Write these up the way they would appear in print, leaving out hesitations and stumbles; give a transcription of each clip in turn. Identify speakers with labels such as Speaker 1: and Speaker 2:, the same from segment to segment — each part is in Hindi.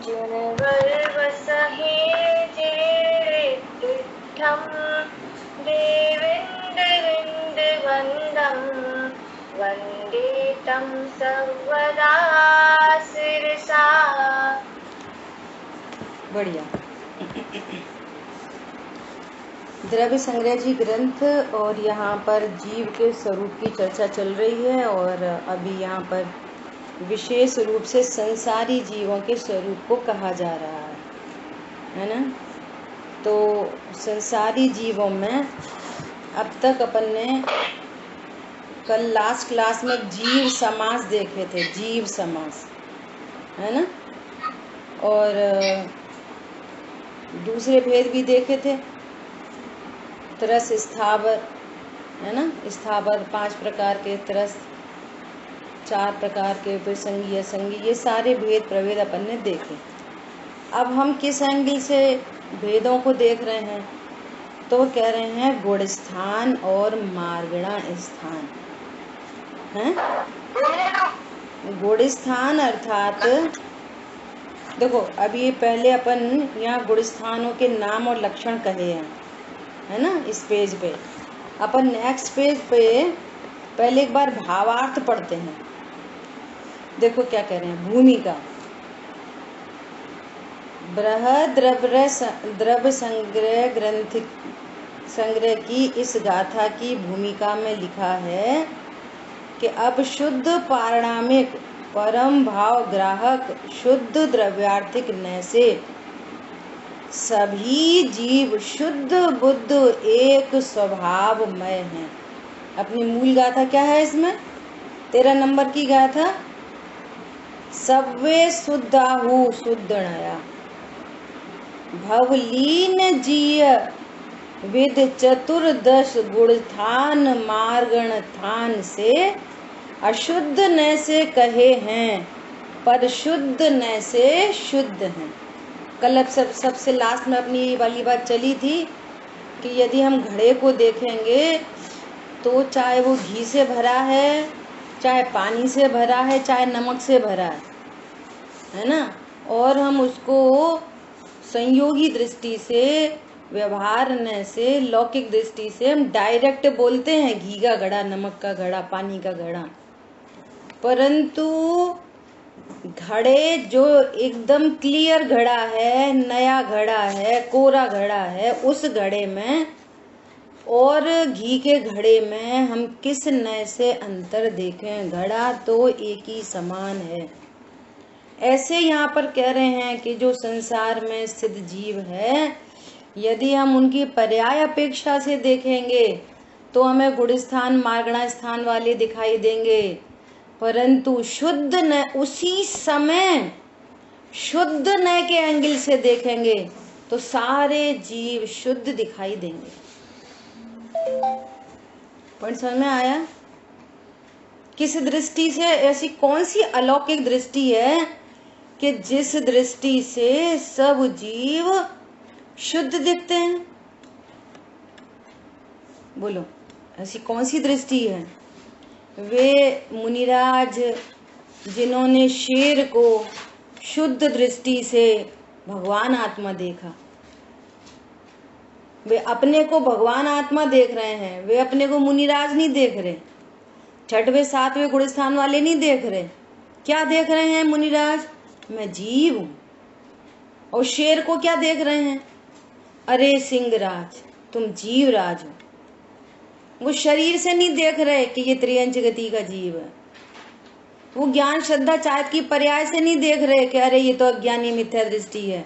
Speaker 1: जिनवल्वसहे जिरेत्तिठं देवेन्द्रविन्दवन्दं वन्दे तं सर्वदा शिरसा।
Speaker 2: बढ़िया। द्रव्य संग्रह जी ग्रंथ, और यहाँ पर जीव के स्वरूप की चर्चा चल रही है। और अभी यहाँ पर विशेष रूप से संसारी जीवों के स्वरूप को कहा जा रहा है ना। तो संसारी जीवों में अब तक अपन ने कल लास्ट क्लास में जीव समास देखे थे, जीव समास है ना, और दूसरे भेद भी देखे थे, तरस स्थावर है ना, स्थावर 5 प्रकार के, तरस 4 प्रकार के, फिर संगी असंगी, ये सारे भेद प्रभेद अपन ने देखे। अब हम किस एंगल से भेदों को देख रहे हैं, तो कह रहे हैं गुण स्थान और मार्गणा स्थान है। गुण स्थान अर्थात देखो, अभी पहले अपन यहाँ गुण स्थानों के नाम और लक्षण कहे हैं है ना। इस पेज पे अपन नेक्स्ट पेज पे पहले एक बार भावार्थ पढ़ते हैं। देखो क्या कह रहे हैं। भूमिका बृहद द्रव्य संग्रह ग्रंथ संग्रह की इस गाथा की भूमिका में लिखा है कि अब शुद्ध पारणामिक परम भाव ग्राहक शुद्ध द्रव्यार्थिक न से सभी जीव शुद्ध बुद्ध एक स्वभावमय हैं। अपनी मूल गाथा क्या है इसमें, 13 नंबर की गाथा, सव्वे शुद्धाहु शुद्धनया भवलीन जीय विद चतुर्दश गुणथान मार्गण थान से अशुद्ध न से कहे हैं पर शुद्ध न से शुद्ध हैं। कल अब सबसे लास्ट में अपनी ये वाली बात चली थी कि यदि हम घड़े को देखेंगे तो चाहे वो घी से भरा है, चाहे पानी से भरा है, चाहे नमक से भरा है ना, और हम उसको संयोगी दृष्टि से, व्यवहार न से, लौकिक दृष्टि से हम डायरेक्ट बोलते हैं घी का घड़ा, नमक का घड़ा, पानी का घड़ा, परंतु घड़े जो एकदम क्लियर घड़ा है, नया घड़ा है, कोरा घड़ा है, उस घड़े में और घी के घड़े में हम किस नए से अंतर देखें। घड़ा तो एक ही समान है। ऐसे यहाँ पर कह रहे हैं कि जो संसार में स्थित जीव है, यदि हम उनकी पर्याय अपेक्षा से देखेंगे तो हमें गुण स्थान मार्गणा स्थान वाले दिखाई देंगे, परंतु शुद्ध न उसी समय शुद्ध न के एंगल से देखेंगे तो सारे जीव शुद्ध दिखाई देंगे। पॉइंट समझ में आया? किस दृष्टि से, ऐसी कौन सी अलौकिक दृष्टि है कि जिस दृष्टि से सब जीव शुद्ध दिखते हैं? बोलो, ऐसी कौन सी दृष्टि है? वे मुनिराज जिन्होंने शेर को शुद्ध दृष्टि से भगवान आत्मा देखा, वे अपने को भगवान आत्मा देख रहे हैं, वे अपने को मुनिराज नहीं देख रहे, 6वें 7वें गुण स्थान वाले नहीं देख रहे। क्या देख रहे हैं मुनिराज? मैं जीव हूं। और शेर को क्या देख रहे हैं? अरे सिंहराज, तुम जीवराज हो। वो शरीर से नहीं देख रहे कि ये त्रियंच गति का जीव है। वो ज्ञान श्रद्धा चाहत की पर्याय से नहीं देख रहे कि अरे ये तो अज्ञानी मिथ्या दृष्टि है।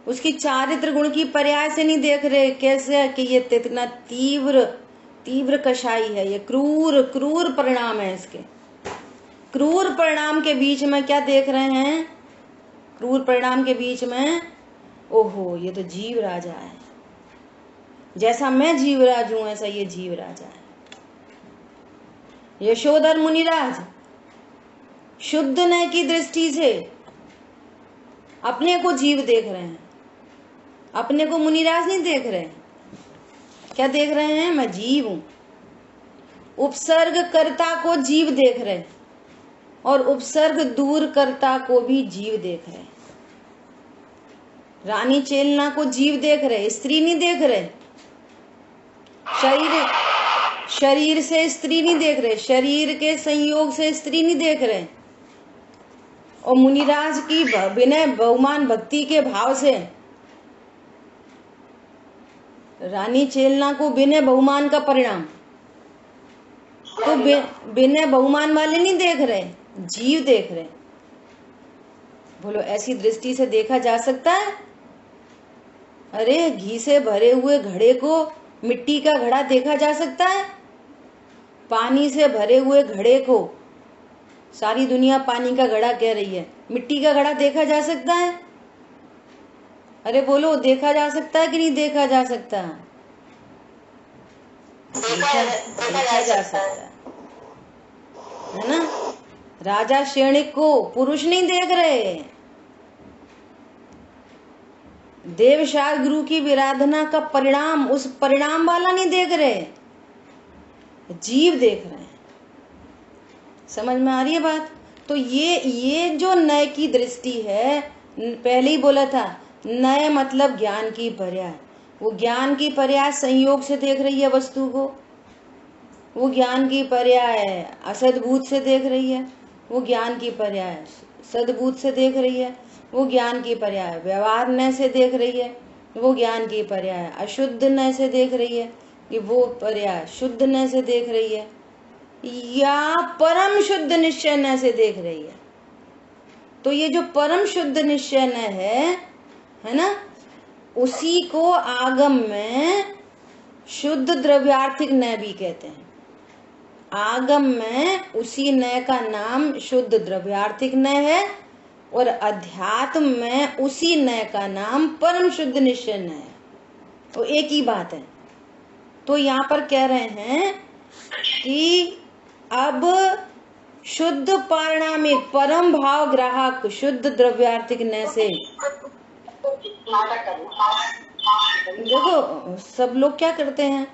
Speaker 2: उसकी चारित्र गुण की पर्याय से नहीं देख रहे कैसे कि ये इतना तीव्र कषाई है, ये क्रूर परिणाम है इसके। क्रूर परिणाम के बीच में क्या देख रहे हैं? क्रूर परिणाम के बीच में ओहो, ये तो जीव राजा है। जैसा मैं जीवराज हूं ऐसा ये जीव राजा है। यशोधर मुनिराज शुद्ध न की दृष्टि से अपने को जीव देख रहे हैं, अपने को मुनिराज नहीं देख रहे। क्या देख रहे हैं? मैं जीव हूं। उपसर्ग कर्ता को जीव देख रहे, और उपसर्ग दूर करता को भी जीव देख रहे। रानी चेलना को जीव देख रहे, स्त्री नहीं देख रहे। शरीर से स्त्री नहीं देख रहे, शरीर के संयोग से स्त्री नहीं देख रहे। और मुनिराज की विनय बहुमान भक्ति के भाव से रानी चेलना को विनय बहुमान का परिणाम, तो विनय बहुमान वाले नहीं देख रहे, जीव देख रहे। बोलो ऐसी दृष्टि से देखा जा सकता है? अरे घी से भरे हुए घड़े को मिट्टी का घड़ा देखा जा सकता है? पानी से भरे हुए घड़े को सारी दुनिया पानी का घड़ा कह रही है, मिट्टी का घड़ा देखा जा सकता है? अरे बोलो देखा जा सकता है कि नहीं देखा जा सकता? देखा जा सकता है ना। राजा शैणिक को पुरुष नहीं देख रहे, देवशार गुरु की विराधना का परिणाम उस परिणाम वाला नहीं देख रहे, जीव देख रहे हैं। समझ में आ रही है बात? तो ये जो नय की दृष्टि है, पहले ही बोला था, नय मतलब ज्ञान की पर्याय। वो ज्ञान की पर्याय संयोग से देख रही है वस्तु को, वो ज्ञान की पर्याय असद्भूत से देख रही है, वो ज्ञान की पर्याय सद्भूत से देख रही है, वो ज्ञान की पर्याय व्यवहार नय से देख रही है, वो ज्ञान की पर्याय अशुद्ध नय से देख रही है, कि वो पर्याय शुद्ध नय से देख रही है, या परम शुद्ध निश्चय नय से देख रही है। तो ये जो परम शुद्ध निश्चय नय है ना, उसी को आगम में शुद्ध द्रव्यार्थिक नय भी कहते हैं। आगम में उसी नय का नाम शुद्ध द्रव्यार्थिक नय है, और अध्यात्म में उसी नय का नाम परम शुद्ध निश्चय नय है। तो एक ही बात है। तो यहाँ पर कह रहे हैं कि अब शुद्ध पारिणामिक परम भाव ग्राहक शुद्ध द्रव्यार्थिक नय से, देखो सब लोग क्या करते हैं,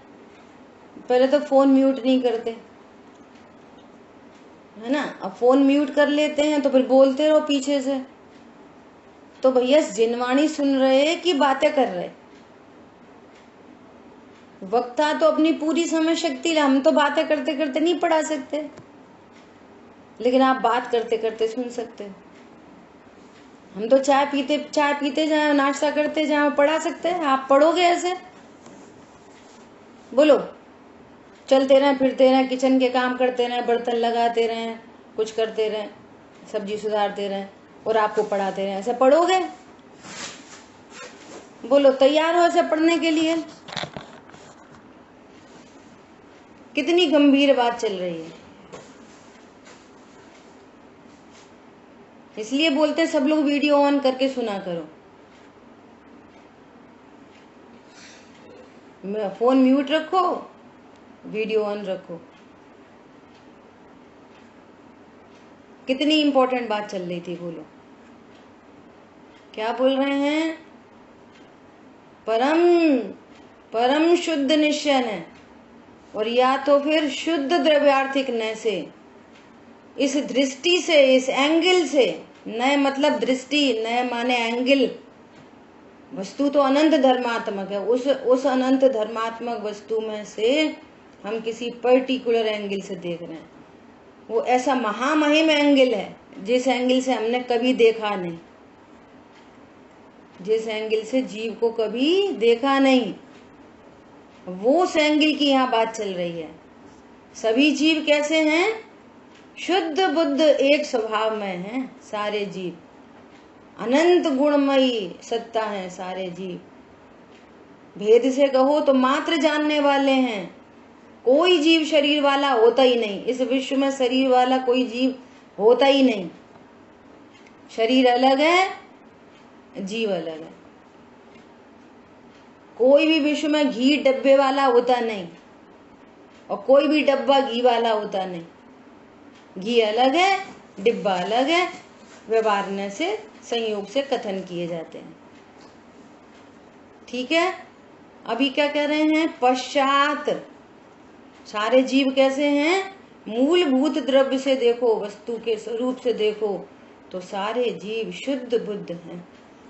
Speaker 2: पहले तो फोन म्यूट नहीं करते है ना, अब फोन म्यूट कर लेते हैं तो फिर बोलते रहो पीछे से। तो भैया जिनवाणी सुन रहे कि बातें कर रहे? वक्ता तो अपनी पूरी समझ शक्ति, हम तो बातें करते करते नहीं पढ़ा सकते, लेकिन आप बात करते करते सुन सकते हो। हम तो चाय पीते जाए, नाश्ता करते जाए, पढ़ा सकते हैं। आप पढ़ोगे ऐसे? बोलो, चलते रहें, फिरते रहें, किचन के काम करते रहें, बर्तन लगाते रहें, कुछ करते रहें, सब्जी सुधारते रहें और आपको पढ़ाते रहें, ऐसे पढ़ोगे? बोलो, तैयार हो ऐसे पढ़ने के लिए? कितनी गंभीर बात चल रही है। इसलिए बोलते हैं सब लोग वीडियो ऑन करके सुना करो। फोन म्यूट रखो, वीडियो ऑन रखो। कितनी इंपॉर्टेंट बात चल रही थी, बोलो क्या बोल रहे हैं? परम शुद्ध निश्चय है, और या तो फिर शुद्ध द्रव्यार्थिक नय से, इस दृष्टि से, इस एंगल से। नय मतलब दृष्टि, नय माने एंगल। वस्तु तो अनंत धर्मात्मक है, उस अनंत धर्मात्मक वस्तु में से हम किसी पर्टिकुलर एंगल से देख रहे हैं। वो ऐसा महामहिम एंगल है जिस एंगल से हमने कभी देखा नहीं, जिस एंगल से जीव को कभी देखा नहीं, वो उस एंगल की यहाँ बात चल रही है। सभी जीव कैसे हैं? शुद्ध बुद्ध एक स्वभाव में हैं सारे जीव, अनंत गुणमयी सत्ता है सारे जीव। भेद से कहो तो मात्र जानने वाले हैं। कोई जीव शरीर वाला होता ही नहीं, इस विश्व में शरीर वाला कोई जीव होता ही नहीं। शरीर अलग है, जीव अलग है। कोई भी विश्व में घी डब्बे वाला होता नहीं, और कोई भी डब्बा घी वाला होता नहीं। घी अलग है, डिब्बा अलग है, व्यवहार से संयोग से कथन किए जाते हैं। ठीक है। अभी क्या कह रहे हैं? पश्चात सारे जीव कैसे हैं? मूलभूत द्रव्य से देखो, वस्तु के स्वरूप से देखो तो सारे जीव शुद्ध बुद्ध हैं।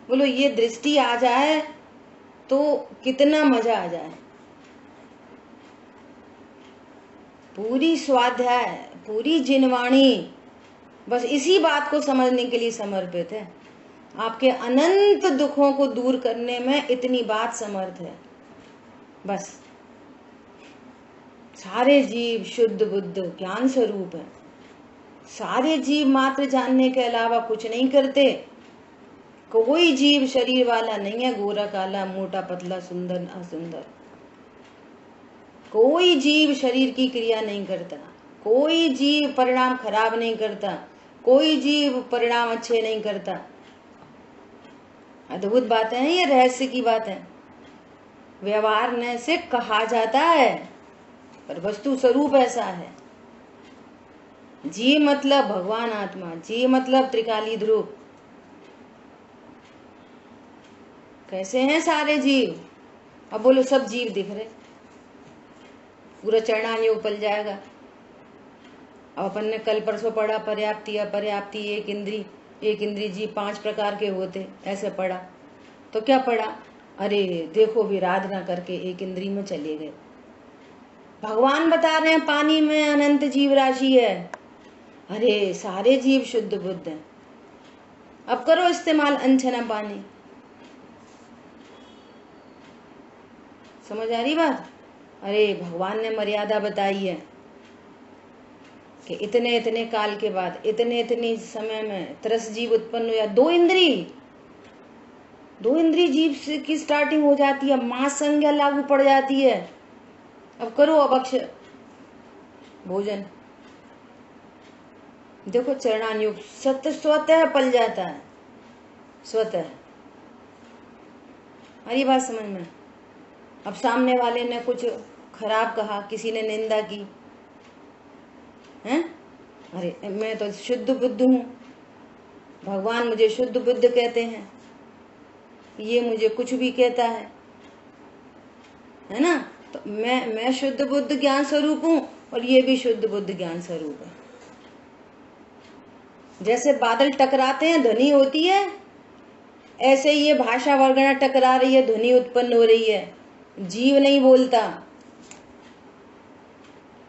Speaker 2: बोलो ये दृष्टि आ जाए तो कितना मजा आ जाए। पूरी स्वाध्याय, पूरी जिनवाणी बस इसी बात को समझने के लिए समर्पित है। आपके अनंत दुखों को दूर करने में इतनी बात समर्थ है। बस सारे जीव शुद्ध बुद्ध ज्ञान स्वरूप है। सारे जीव मात्र जानने के अलावा कुछ नहीं करते। कोई जीव शरीर वाला नहीं है, गोरा काला मोटा पतला सुंदर असुंदर। कोई जीव शरीर की क्रिया नहीं करता। कोई जीव परिणाम खराब नहीं करता। कोई जीव परिणाम अच्छे नहीं करता। अद्भुत बात है, ये रहस्य की बात है। व्यवहार ने से कहा जाता है पर वस्तु स्वरूप ऐसा है। जीव मतलब भगवान आत्मा, जीव मतलब त्रिकाली ध्रुव। कैसे हैं सारे जीव? अब बोलो सब जीव दिख रहे, पूरा चरणायोग पल जाएगा। अब अपन ने कल परसों पढ़ा पर्याप्ति अपर्याप्ति, एक इंद्री जीव 5 प्रकार के होते, ऐसे पढ़ा। तो क्या पढ़ा? अरे देखो विराधना करके एक इंद्री में चले गए। भगवान बता रहे हैं पानी में अनंत जीव राशि है। अरे सारे जीव शुद्ध बुद्ध हैं। अब करो इस्तेमाल अनछना पानी। समझ आ रही बात? अरे भगवान ने मर्यादा बताई है कि इतने इतने काल के बाद इतने इतने समय में 30 जीव उत्पन्न हुआ। 2 इंद्री जीव से की स्टार्टिंग हो जाती है, मां संज्ञा लागू पड़ जाती है। अब करो अभक्ष भोजन। देखो चरणानुयोग स्वतः पल जाता है, स्वतः। अरे बात समझ में? अब सामने वाले ने कुछ खराब कहा, किसी ने निंदा की हैं? अरे मैं तो शुद्ध बुद्ध हूँ, भगवान मुझे शुद्ध बुद्ध कहते हैं, ये मुझे कुछ भी कहता है ना? तो मैं शुद्ध बुद्ध ज्ञान स्वरूप हूँ और ये भी शुद्ध बुद्ध ज्ञान स्वरूप है। जैसे बादल टकराते हैं ध्वनि होती है, ऐसे ये भाषा वर्गना टकरा रही है, ध्वनि उत्पन्न हो रही है। जीव नहीं बोलता,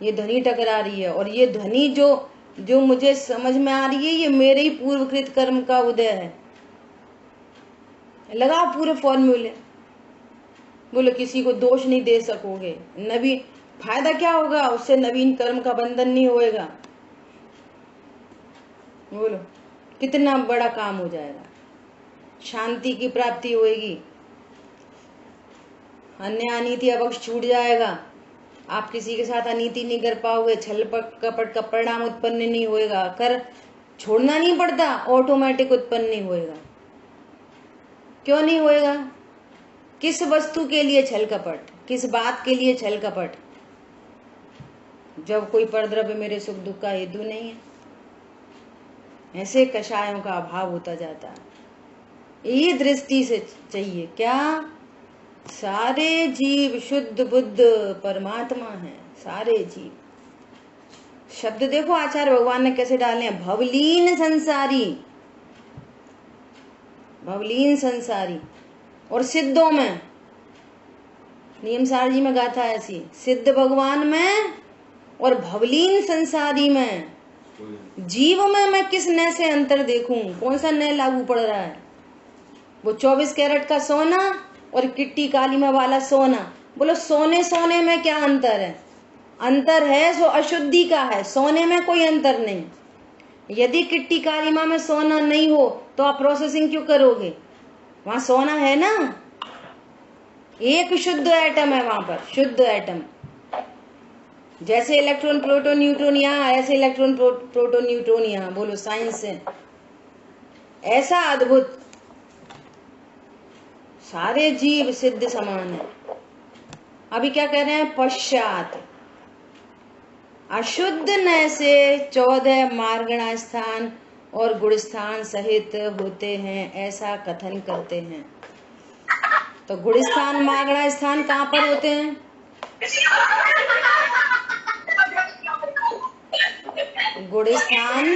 Speaker 2: ये ध्वनि टकरा रही है। और ये ध्वनि जो मुझे समझ में आ रही है, ये मेरे ही पूर्वकृत कर्म का उदय है। लगाओ पूरे फॉर्मूले। बोलो किसी को दोष नहीं दे सकोगे, नवीन फायदा क्या होगा उससे? नवीन कर्म का बंधन नहीं होएगा। बोलो कितना बड़ा काम हो जाएगा, शांति की प्राप्ति होएगी, अन्य अनीति अवक्ष छूट जाएगा, आप किसी के साथ अनीति नहीं कर पाओगे, छल कपट का परिणाम उत्पन्न नहीं होएगा, कर छोड़ना नहीं पड़ता, ऑटोमेटिक उत्पन्न नहीं होएगा। क्यों नहीं होएगा? किस वस्तु के लिए छल कपट, किस बात के लिए छल कपट? जब कोई परद्रव्य मेरे सुख दुख का हेतु नहीं है। ऐसे कषायों का अभाव होता जाता है। ये दृष्टि से चाहिए क्या? सारे जीव शुद्ध बुद्ध परमात्मा हैं, सारे जीव। शब्द देखो आचार्य भगवान ने कैसे डाले हैं, भवलीन संसारी, भवलीन संसारी। और सिद्धों में नियम सार जी में गाथा ऐसी, सिद्ध भगवान में और भवलीन संसारी में। जीव में मैं किस नए से अंतर देखूं? कौन सा नए लागू पड़ रहा है? वो 24 कैरेट का सोना और किट्टी कालीमा वाला सोना। बोलो सोने में क्या अंतर है? अंतर है सो अशुद्धि का है, सोने में कोई अंतर नहीं। यदि किट्टी कालीमा में सोना नहीं हो तो आप प्रोसेसिंग क्यों करोगे? वहां सोना है ना, एक शुद्ध एटम है वहां पर, शुद्ध एटम। जैसे इलेक्ट्रॉन प्रोटॉन न्यूट्रॉन यहाँ, ऐसे इलेक्ट्रॉन प्रोटॉन न्यूट्रॉन यहाँ। बोलो साइंस से ऐसा अद्भुत। सारे जीव सिद्ध समान है। अभी क्या कह रहे हैं? पश्चात अशुद्ध नय से 14 मार्गणा स्थान और गुण स्थान सहित होते हैं, ऐसा कथन करते हैं। तो गुण स्थान मार्गणा स्थान कहाँ पर होते हैं? गुणस्थान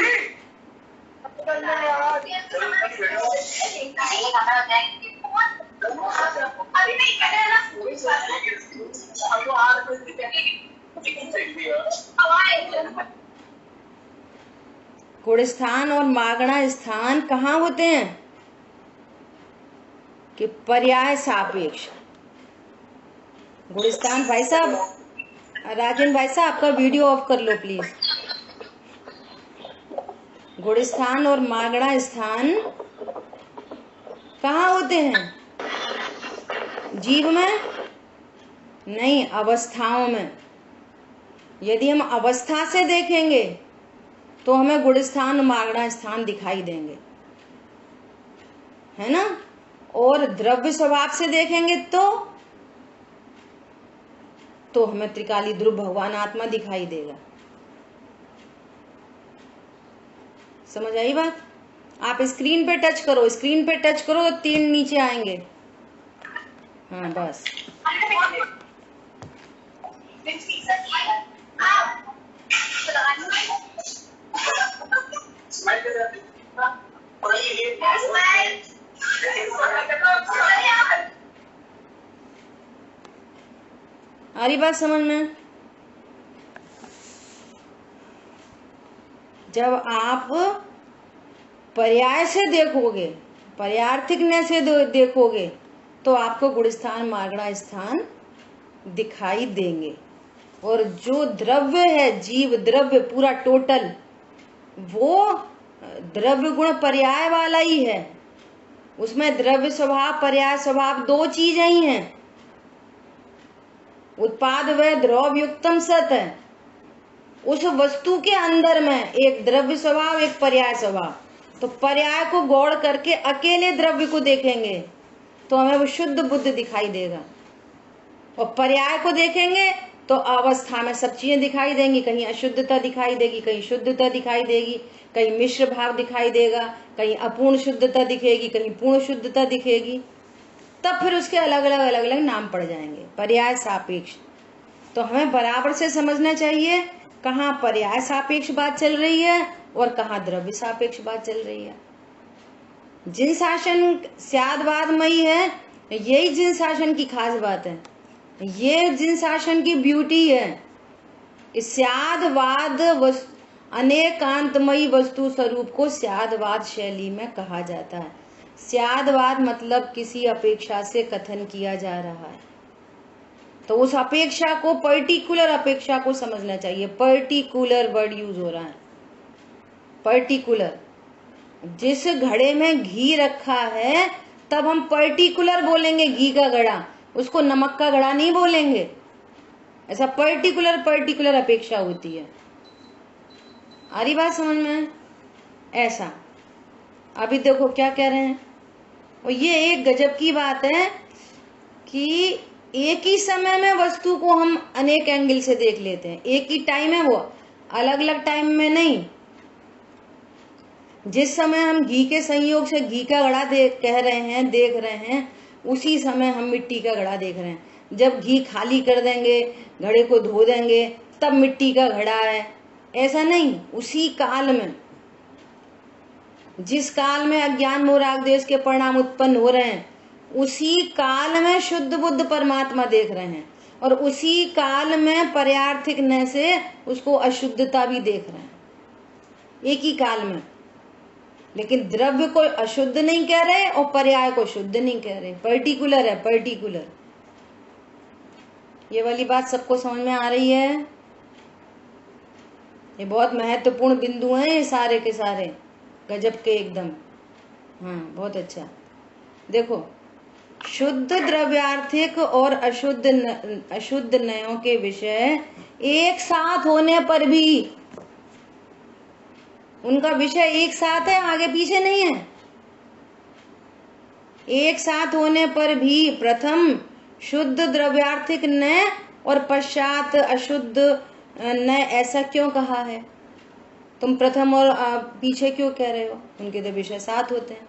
Speaker 2: गुणस्थान और मागणा स्थान कहाँ होते हैं कि पर्याय सापेक्ष। गुणस्थान, भाई साहब, राजन भाई साहब, आपका वीडियो ऑफ कर लो प्लीज। गुणस्थान और मागणा स्थान कहाँ होते हैं? जीव में नहीं, अवस्थाओं में। यदि हम अवस्था से देखेंगे तो हमें गुणस्थान और मागणा स्थान दिखाई देंगे, है ना। और द्रव्य स्वभाव से देखेंगे तो हमें त्रिकाली ध्रुव भगवान आत्मा दिखाई देगा। समझ आई बात? आप स्क्रीन पे टच करो, स्क्रीन पे टच करो तो 3 नीचे आएंगे। हाँ बस। आ रही बात समझ में? जब आप पर्याय से देखोगे, पर्यार्थिकने से देखोगे तो आपको गुणस्थान मागणा स्थान दिखाई देंगे। और जो द्रव्य है, जीव द्रव्य पूरा टोटल, वो द्रव्य गुण पर्याय वाला ही है। उसमें द्रव्य स्वभाव पर्याय स्वभाव 2 चीजें ही हैं। उत्पाद व द्रव्य युक्तम सत है। उस वस्तु के अंदर में एक द्रव्य स्वभाव, एक पर्याय स्वभाव। तो पर्याय को गौड़ करके अकेले द्रव्य को देखेंगे तो हमें वो शुद्ध बुद्ध दिखाई देगा, और पर्याय को देखेंगे तो अवस्था में सब चीजें दिखाई देंगी। कहीं अशुद्धता दिखाई देगी, कहीं शुद्धता दिखाई देगी, कहीं मिश्र भाव दिखाई देगा, कहीं अपूर्ण शुद्धता दिखेगी, कहीं पूर्ण शुद्धता दिखेगी। तब फिर उसके अलग अलग नाम पड़ जाएंगे, पर्याय सापेक्ष। तो हमें बराबर से समझना चाहिए कहाँ पर्याय सापेक्ष बात चल रही है और कहाँ द्रव्य सापेक्ष बात चल रही है। जिन शासन स्यादवादमयी है, यही जिन शासन की खास बात है, ये जिन शासन की ब्यूटी है। स्यादवाद अनेकांतमयी वस्तु स्वरूप को स्यादवाद शैली में कहा जाता है। स्यादवाद मतलब किसी अपेक्षा से कथन किया जा रहा है, तो उस अपेक्षा को, पर्टिकुलर अपेक्षा को समझना चाहिए। पर्टिकुलर वर्ड यूज हो रहा है, पर्टिकुलर। जिस घड़े में घी रखा है तब हम पर्टिकुलर बोलेंगे घी का घड़ा, उसको नमक का घड़ा नहीं बोलेंगे। ऐसा पर्टिकुलर अपेक्षा होती है। आ रही बात समझ में? ऐसा अभी देखो क्या कह रहे हैं, और ये एक गजब की बात है कि एक ही समय में वस्तु को हम अनेक एंगल से देख लेते हैं। एक ही टाइम है, वो अलग अलग टाइम में नहीं। जिस समय हम घी के संयोग से घी का घड़ा देख रहे हैं, उसी समय हम मिट्टी का घड़ा देख रहे हैं। जब घी खाली कर देंगे, घड़े को धो देंगे, तब मिट्टी का घड़ा है, ऐसा नहीं। उसी काल में, जिस काल में अज्ञान मोह राग द्वेष के परिणाम उत्पन्न हो रहे हैं, उसी काल में शुद्ध बुद्ध परमात्मा देख रहे हैं, और उसी काल में पर्यार्थिक न से उसको अशुद्धता भी देख रहे हैं, एक ही काल में। लेकिन द्रव्य को अशुद्ध नहीं कह रहे और पर्याय को शुद्ध नहीं कह रहे, पर्टिकुलर है, पर्टिकुलर। ये वाली बात सबको समझ में आ रही है? ये बहुत महत्वपूर्ण बिंदु हैं ये सारे के सारे, गजब के एकदम। हाँ बहुत अच्छा। देखो, शुद्ध द्रव्यार्थिक और अशुद्ध नयों के विषय एक साथ होने पर भी, उनका विषय एक साथ है, आगे पीछे नहीं है। एक साथ होने पर भी प्रथम शुद्ध द्रव्यार्थिक नय और पश्चात अशुद्ध नय, ऐसा क्यों कहा है? तुम प्रथम और पीछे क्यों कह रहे हो? उनके तो विषय साथ होते हैं।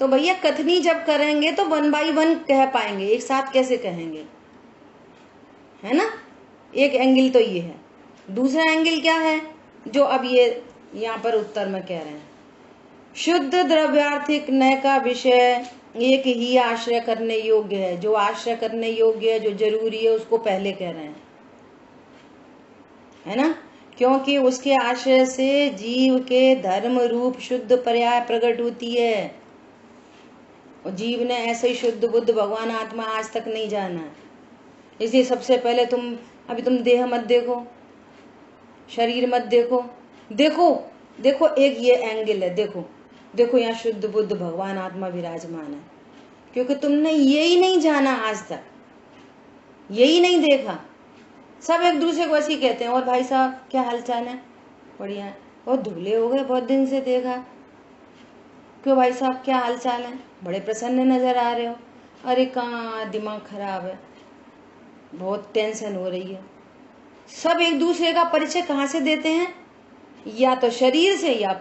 Speaker 2: तो भैया कथनी जब करेंगे तो 1 by 1 कह पाएंगे, एक साथ कैसे कहेंगे, है ना। एक एंगल तो ये है। दूसरा एंगल क्या है, जो अब ये यहाँ पर उत्तर में कह रहे हैं, शुद्ध द्रव्यार्थिक नय का विषय एक ही आश्रय करने योग्य है। जो आश्रय करने योग्य है, जो जरूरी है, उसको पहले कह रहे हैं, है ना, क्योंकि उसके आश्रय से जीव के धर्म रूप शुद्ध पर्याय प्रकट होती है। और जीव ने ऐसे ही शुद्ध बुद्ध भगवान आत्मा आज तक नहीं जाना है। इसलिए सबसे पहले अभी तुम देह मत देखो, शरीर मत देखो, देखो एक ये एंगल है, देखो यहाँ शुद्ध बुद्ध भगवान आत्मा विराजमान है, क्योंकि तुमने यही नहीं जाना आज तक, यही नहीं देखा। सब एक दूसरे को ऐसे कहते हैं, और भाई साहब क्या हालचाल है, बढ़िया है, बहुत धुले हो गए, बहुत दिन से देखा, क्यों भाई साहब क्या हालचाल है, बड़े प्रसन्न नजर आ रहे हो, अरे कहाँ दिमाग खराब है, बहुत टेंशन हो रही है। सब एक दूसरे का परिचय कहाँ से देते हैं, या तो शरीर से या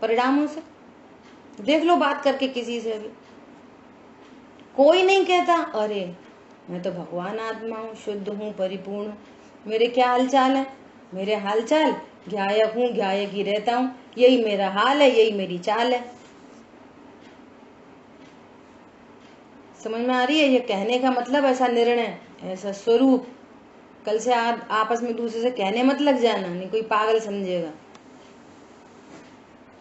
Speaker 2: परिणामों से। देख लो बात करके किसी से भी, कोई नहीं कहता अरे मैं तो भगवान आत्मा हूँ, शुद्ध हूँ, परिपूर्ण हूँ, मेरे क्या हालचाल है, मेरे हालचाल ज्ञायक हूँ, ज्ञायक ही रहता हूँ, यही मेरा हाल है, यही मेरी चाल है। समझ में आ रही है? ये कहने का मतलब ऐसा निर्णय, ऐसा स्वरूप। कल से आप आपस में दूसरे से कहने मत लग जाना, नहीं कोई पागल समझेगा।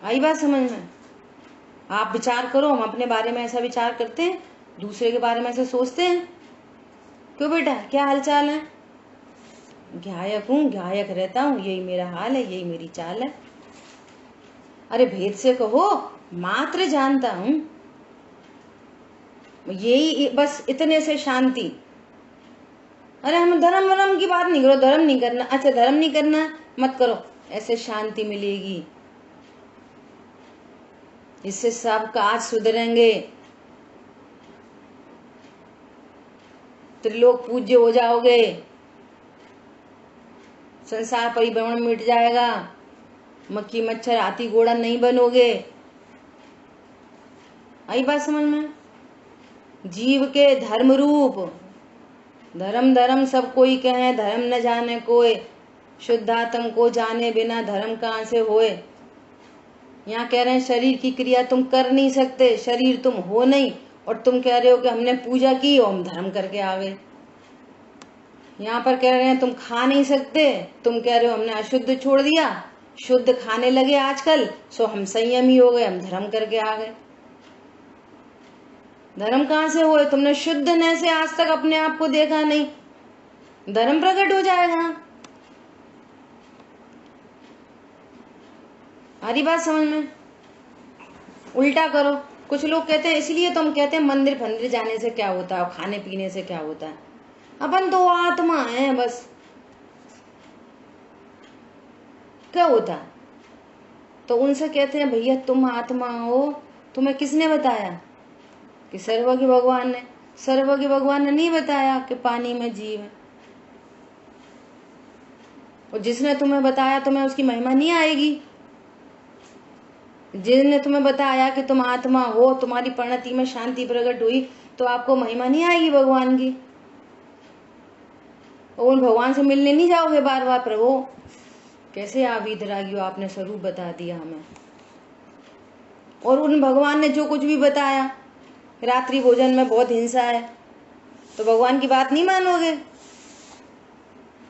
Speaker 2: आई बात समझ में? आप विचार करो, हम अपने बारे में ऐसा विचार करते हैं, दूसरे के बारे में ऐसे सोचते हैं? क्यों बेटा, क्या हालचाल है? ज्ञायक हूँ, ज्ञायक रहता हूँ, यही मेरा हाल है, यही मेरी चाल है। अरे भेद से कहो, मात्र जानता हूँ, यही बस, इतने से शांति। अरे हम धर्म वरम की बात नहीं करो, धर्म नहीं करना, अच्छा धर्म नहीं करना मत करो, ऐसे शांति मिलेगी, इससे सब काज सुधरेंगे, त्रिलोक पूज्य हो जाओगे, संसार परिभ्रमण मिट जाएगा, मक्खी मच्छर हाथी घोड़ा नहीं बनोगे। आई बात समझ में? जीव के धर्म रूप, धर्म सब कोई कहे, धर्म न जाने कोय, शुद्धात्म को जाने बिना धर्म कहाँ से होए। यहाँ कह रहे हैं शरीर की क्रिया तुम कर नहीं सकते, शरीर तुम हो नहीं, और तुम कह रहे हो कि हमने पूजा की और हम धर्म करके आ गए। यहाँ पर कह रहे हैं तुम खा नहीं सकते, तुम कह रहे हो हमने अशुद्ध छोड़ दिया, शुद्ध खाने लगे आजकल, सो हम संयमी हो गए, हम धर्म करके आ गए। धर्म कहाँ से हुए? तुमने शुद्धने से आज तक अपने आप को देखा नहीं, धर्म प्रकट हो जाएगा। हरी बात समझ में? उल्टा करो। कुछ लोग कहते हैं, इसलिए तो हम कहते हैं मंदिर फंदिर जाने से क्या होता है, खाने पीने से क्या होता है, अपन तो आत्मा है बस, क्या होता है? तो उनसे कहते हैं भैया तुम आत्मा हो, तुम्हें किसने बताया? कि सर्वज्ञ भगवान ने। सर्वज्ञ भगवान ने नहीं बताया कि पानी में जीव है, और जिसने तुम्हें बताया तुम्हें उसकी महिमा नहीं आएगी। जिसने तुम्हें बताया कि तुम आत्मा हो, तुम्हारी परिणति में शांति प्रकट हुई, तो आपको महिमा नहीं आएगी भगवान की, और उन भगवान से मिलने नहीं जाओगे बार बार। प्रभु कैसे आप वितरागी हो, आपने स्वरूप बता दिया हमें, और उन भगवान ने जो कुछ भी बताया, रात्रि भोजन में बहुत हिंसा है, तो भगवान की बात नहीं मानोगे।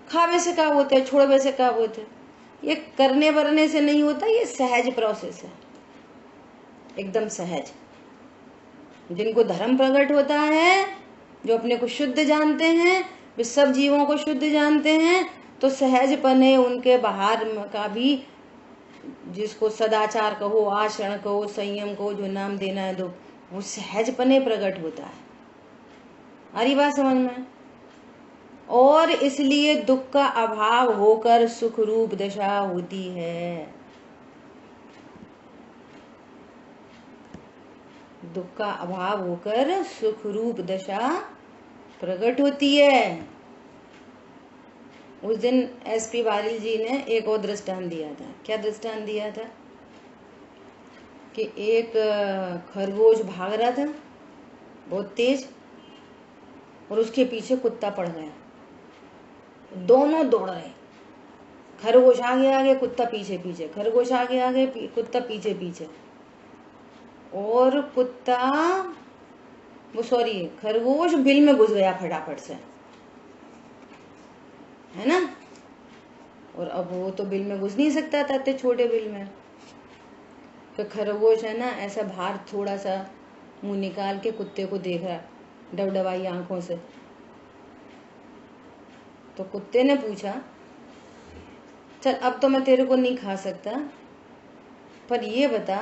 Speaker 2: खावे से क्या होता है, छोड़वे से क्या होता है, ये करने वरने से नहीं होता, ये सहज प्रोसेस है, एकदम सहज। जिनको धर्म प्रकट होता है, जो अपने को शुद्ध जानते हैं, वे सब जीवों को शुद्ध जानते हैं, तो सहजपने उनके बाहर का भी, जिसको सदाचार कहो, आचरण कहो, संयम कहो, जो नाम देना है दो, वो सहजपने प्रकट होता है। हरी बात समझ में? और इसलिए दुख का अभाव होकर सुख रूप दशा होती है। दुख का अभाव होकर सुख रूप दशा प्रकट होती है। उस दिन एसपी वारिल जी ने एक और दृष्टांत दिया था। क्या दृष्टांत दिया था? कि एक खरगोश भाग रहा था बहुत तेज, और उसके पीछे कुत्ता पड़ गया। दोनों दौड़ रहे, खरगोश आगे आगे, कुत्ता पीछे पीछे, खरगोश आगे आगे, कुत्ता पीछे पीछे। और कुत्ता, वो सॉरी खरगोश बिल में घुस गया फटाफट से, है ना। और अब वो तो बिल में घुस नहीं सकता था इतने छोटे बिल में। तो खरगोश है ना ऐसा बाहर थोड़ा सा मुंह निकाल के कुत्ते को देख रहा, डबडबाई आंखों से। तो कुत्ते ने पूछा, चल अब तो मैं तेरे को नहीं खा सकता, पर ये बता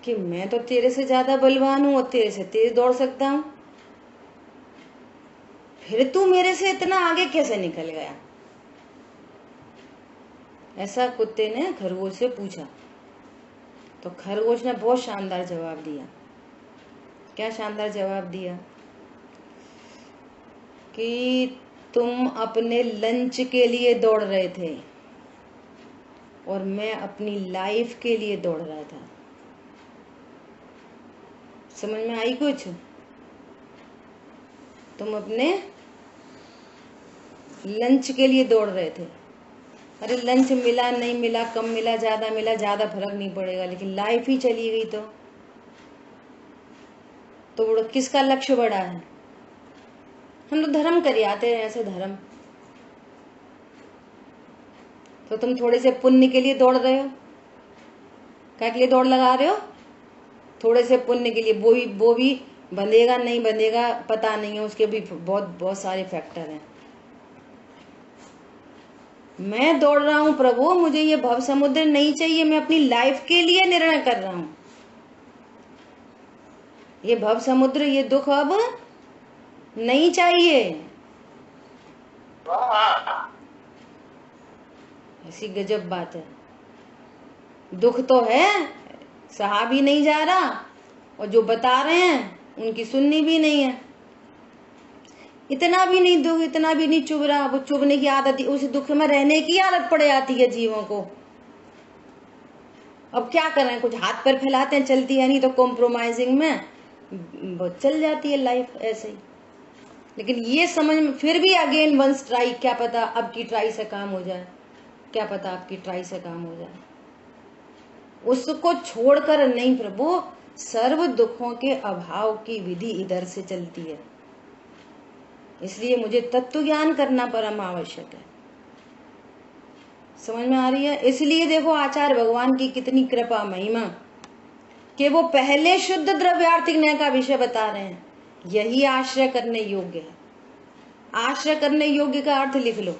Speaker 2: कि मैं तो तेरे से ज्यादा बलवान हूं और तेरे से तेज दौड़ सकता हूं, फिर तू मेरे से इतना आगे कैसे निकल गया। ऐसा कुत्ते ने खरगोश से पूछा। तो खरगोश ने बहुत शानदार जवाब दिया। क्या शानदार जवाब दिया कि तुम अपने लंच के लिए दौड़ रहे थे और मैं अपनी लाइफ के लिए दौड़ रहा था। समझ में आई कुछ? तुम अपने लंच के लिए दौड़ रहे थे। अरे लंच मिला नहीं मिला, कम मिला ज्यादा फर्क नहीं पड़ेगा, लेकिन लाइफ ही चली गई तो किसका लक्ष्य बड़ा है? हम तो धर्म कर आते हैं ऐसे धर्म। तो तुम थोड़े से पुण्य के लिए दौड़ रहे हो। क्या के लिए दौड़ लगा रहे हो? थोड़े से पुण्य के लिए। वो भी बंधेगा नहीं बंधेगा पता नहीं है, उसके भी बहुत सारे फैक्टर हैं। मैं दौड़ रहा हूं प्रभु, मुझे ये भव समुद्र नहीं चाहिए, मैं अपनी लाइफ के लिए निर्णय कर रहा हूं। ये भव समुद्र, ये दुख अब नहीं चाहिए। ऐसी गजब बात है। दुख तो है, सहा भी नहीं जा रहा, और जो बता रहे हैं उनकी सुननी भी नहीं है। इतना भी नहीं दुख, इतना भी नहीं चुभ रहा, वो चुभने की आदत, उस दुख में रहने की आदत पड़ जाती है जीवों को। अब क्या करें, कुछ हाथ पैर फैलाते हैं, चलती है नहीं तो कॉम्प्रोमाइजिंग में चल जाती है लाइफ ऐसे ही। लेकिन ये समझ में फिर भी अगेन वंस ट्राई, क्या पता अब की ट्राई से काम हो जाए, क्या पता आपकी ट्राई से काम हो जाए। उसको छोड़कर नहीं प्रभु, सर्व दुखों के अभाव की विधि इधर से चलती है। इसलिए मुझे तत्व ज्ञान करना परम आवश्यक है। समझ में आ रही है? इसलिए देखो आचार्य भगवान की कितनी कृपा महिमा कि वो पहले शुद्ध द्रव्यार्थिक न्याय का विषय बता रहे हैं। यही आश्रय करने योग्य है। आश्रय करने योग्य का अर्थ लिख लो।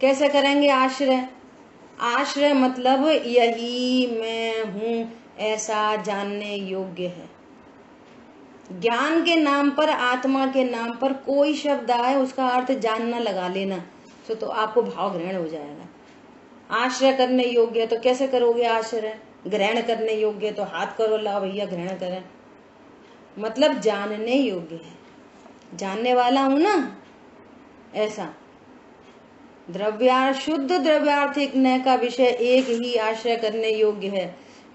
Speaker 2: कैसे करेंगे आश्रय? आश्रय मतलब यही मैं हूं ऐसा जानने योग्य है। ज्ञान के नाम पर, आत्मा के नाम पर कोई शब्द आए उसका अर्थ जानना लगा लेना, तो आपको भाव ग्रहण हो जाएगा। आश्रय करने योग्य है तो कैसे करोगे आश्रय? ग्रहण करने योग्य तो हाथ करो, ला भैया ग्रहण करें। मतलब जानने योग्य है, जानने वाला हूं ना ऐसा। शुद्ध द्रव्यार्थिक न्याय का विषय एक ही आश्रय करने योग्य है,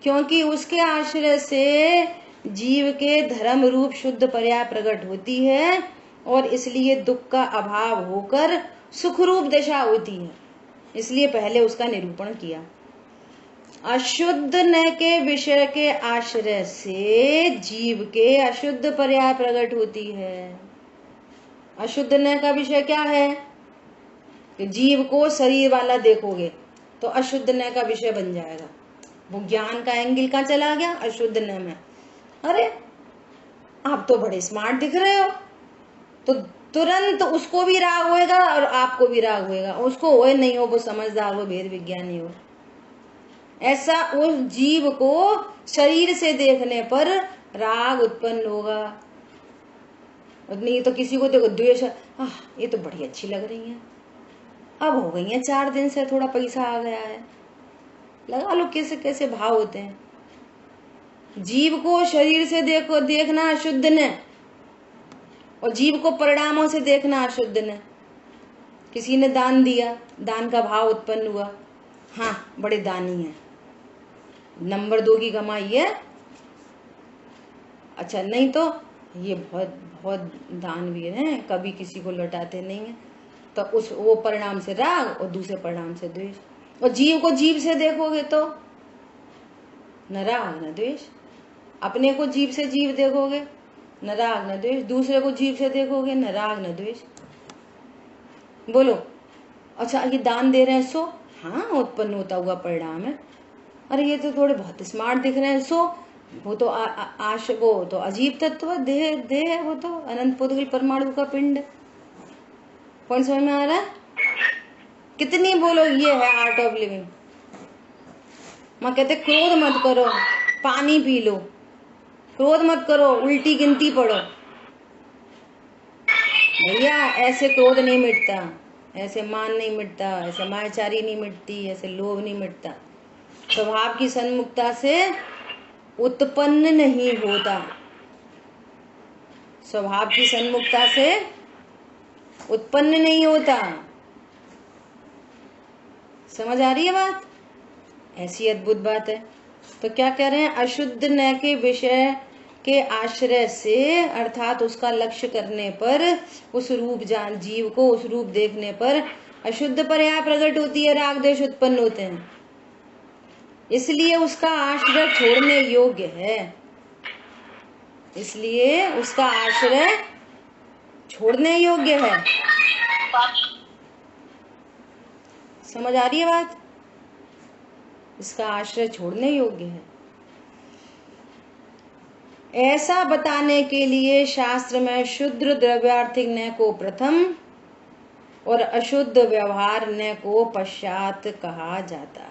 Speaker 2: क्योंकि उसके आश्रय से जीव के धर्म रूप शुद्ध पर्याय प्रकट होती है और इसलिए दुख का अभाव होकर सुख रूप दशा होती है। इसलिए पहले उसका निरूपण किया। अशुद्ध न के विषय के आश्रय से जीव के अशुद्ध पर्याय प्रकट होती है। अशुद्ध न का विषय क्या है कि जीव को शरीर वाला देखोगे तो अशुद्ध न का विषय बन जाएगा। वो ज्ञान का एंगल कहाँ चला गया? अशुद्ध न में। अरे आप तो बड़े स्मार्ट दिख रहे हो, तो तुरंत उसको भी राग होएगा और आपको भी राग होएगा। उसको होए नहीं हो, वो समझदार हो, भेद विज्ञानी हो, ऐसा उस जीव को शरीर से देखने पर राग उत्पन्न होगा। नहीं तो किसी को देखो द्वेष, ये तो बड़ी अच्छी लग रही है, अब हो गई है 4 दिन से, थोड़ा पैसा आ गया है, लगा लो कैसे कैसे भाव होते हैं। जीव को शरीर से देखना अशुद्ध ने, और जीव को परिणामों से देखना अशुद्ध ने। किसी ने दान दिया, दान का भाव उत्पन्न हुआ, हाँ बड़े दानी है, नंबर 2 की कमाई है, अच्छा नहीं तो ये बहुत बहुत दानवीर हैं, कभी किसी को लौटाते नहीं है। तो उस वो परिणाम से राग और दूसरे परिणाम से द्वेष। और जीव को जीव से देखोगे तो न राग न द्वेष। अपने को जीव से जीव देखोगे न राग न द्वेष, दूसरे को जीव से देखोगे न राग न द्वेष। बोलो अच्छा ये दान दे रहे हैं सो हाँ उत्पन्न होता हुआ परिणाम है। अरे ये तो थोड़े बहुत स्मार्ट दिख रहे हैं सो वो तो वो तो अजीब तत्व देह देह है, वो तो अनंत पुद्गल परमाणु का पिंड। कौन समझ में आ रहा है? कितनी बोलो ये है आर्ट ऑफ लिविंग। माँ कहते क्रोध मत करो, पानी पी लो, क्रोध मत करो, उल्टी गिनती पढ़ो। भैया ऐसे क्रोध नहीं मिटता, ऐसे मान नहीं मिटता, ऐसे मायाचारी नहीं मिटती, ऐसे लोभ नहीं मिटता। स्वभाव की सन्मुखता से उत्पन्न नहीं होता, स्वभाव की सन्मुखता से उत्पन्न नहीं होता। समझ आ रही है बात? ऐसी अद्भुत बात है। तो क्या कह रहे हैं? अशुद्ध न के विषय के आश्रय से अर्थात उसका लक्ष्य करने पर, उस रूप जान जीव को उस रूप देखने पर अशुद्ध पर्याय प्रकट होती है, राग द्वेष उत्पन्न होते हैं। इसलिए उसका आश्रय छोड़ने योग्य है, इसलिए उसका आश्रय छोड़ने योग्य है। समझ आ रही है बात? इसका आश्रय छोड़ने योग्य है। ऐसा बताने के लिए शास्त्र में शुद्र द्रव्यार्थिक न को प्रथम और अशुद्ध व्यवहार न को पश्चात कहा जाता है।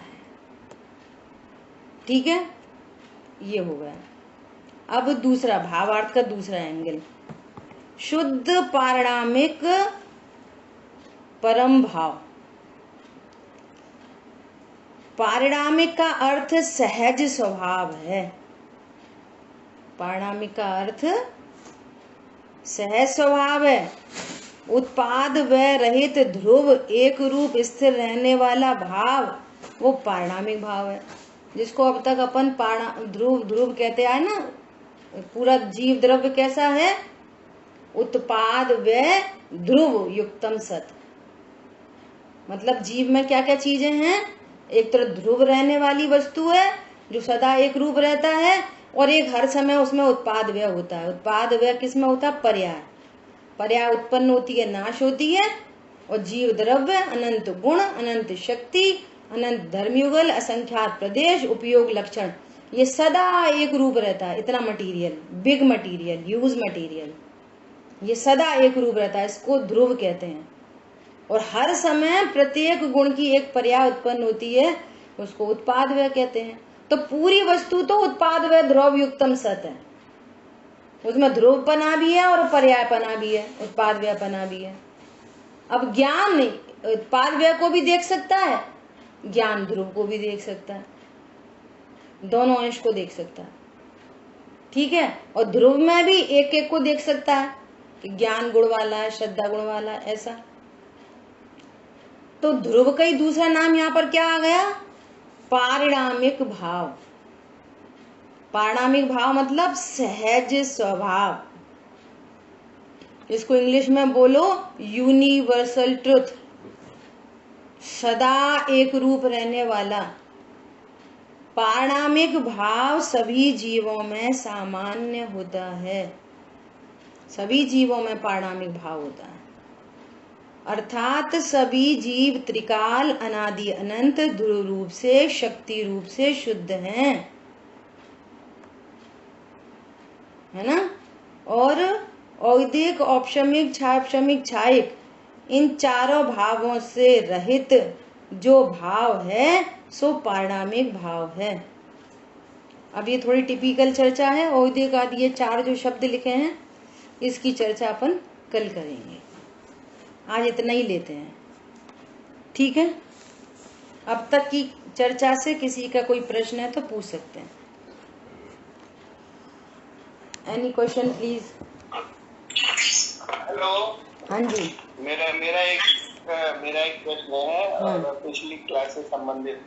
Speaker 2: ठीक है, ये हो गया। अब दूसरा भावार्थ का दूसरा एंगल, शुद्ध पारणामिक परम भाव। पारणामिक का अर्थ सहज स्वभाव है। पारणामिक का अर्थ सहज स्वभाव है। उत्पाद व रहित ध्रुव एक रूप स्थिर रहने वाला भाव वो पारणामिक भाव है, जिसको अब तक अपन ध्रुव ध्रुव कहते आए ना। पूरा जीव द्रव्य कैसा है? उत्पाद व ध्रुव युक्तम सत। मतलब जीव में क्या क्या चीजें हैं? एक तरह ध्रुव रहने वाली वस्तु है जो सदा एक रूप रहता है, और एक हर समय उसमें उत्पाद व्यय होता है। उत्पाद व्यय किसमें होता है? पर्याय। पर्याय उत्पन्न होती है, नाश होती है। और जीव द्रव्य अनंत गुण, अनंत शक्ति, अनंत धर्मयुगल, असंख्यात प्रदेश, उपयोग लक्षण, ये सदा एक रूप रहता है। इतना material, big material, huge material, ये सदा एक रूप रहता है। इसको ध्रुव कहते हैं। और हर समय प्रत्येक गुण की एक पर्याय उत्पन्न होती है, उसको उत्पाद व्यय कहते हैं। तो पूरी वस्तु तो उत्पाद व्यय ध्रुव युक्तम सत है। उसमें ध्रुवपना भी है और पर्यायपना भी है, उत्पाद व्ययपना भी है। अब ज्ञान नहीं, उत्पाद व्यय को भी देख सकता है, ज्ञान ध्रुव को भी देख सकता है, दोनों अंश को देख सकता है। ठीक है, और ध्रुव में भी एक एक को देख सकता है कि ज्ञान गुण वाला है, श्रद्धा गुण वाला, ऐसा। तो ध्रुव का ही दूसरा नाम यहाँ पर क्या आ गया? पारिणामिक भाव। पारिणामिक भाव मतलब सहज स्वभाव। इसको इंग्लिश में बोलो यूनिवर्सल ट्रुथ। सदा एक रूप रहने वाला पारिणामिक भाव सभी जीवों में सामान्य होता है। सभी जीवों में पारिणामिक भाव होता है, अर्थात सभी जीव त्रिकाल अनादि अनंत ध्रुव रूप से, शक्ति रूप से शुद्ध हैं, है ना। और औदिक, औपशमिक, छापशमिक, छायिक, इन चारों भावों से रहित जो भाव है सो पारिणामिक भाव है। अब ये थोड़ी टिपिकल चर्चा है। औदिक आदि ये चार जो शब्द लिखे हैं, इसकी चर्चा अपन कल करेंगे। आज इतना ही लेते हैं, ठीक है। अब तक की चर्चा से किसी का कोई प्रश्न है तो पूछ सकते हैं। Any question please.
Speaker 3: हेलो।
Speaker 2: हाँ जी।
Speaker 3: मेरा एक प्रश्न है और पिछली क्लास से संबंधित है।